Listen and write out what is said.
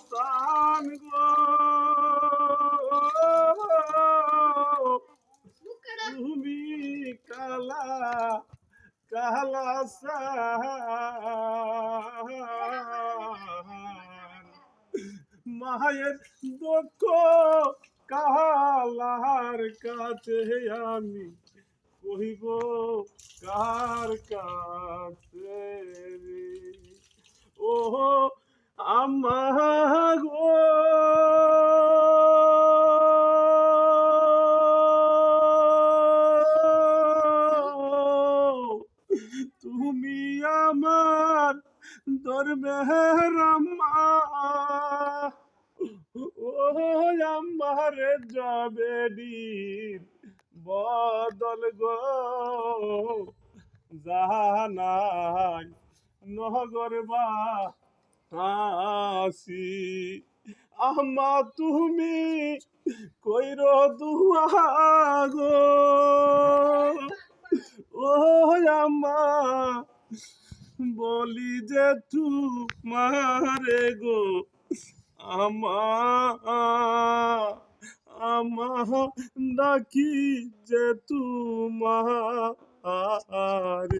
সান গো তুমি কালা কালা সান মায়ের দুঃখ কাহালার কাছে আমি কহিব কার কাছে রে ও আমা গো তুমি আমার দরবের আম্মা ও আমার জবেদিন বদল গো জাহানাই নগর বাসি আম্মা তুমি কইর দুয়া গো ও আম্মা বলি যে তোমারে গো আমা আমা ডাকি যে তোমার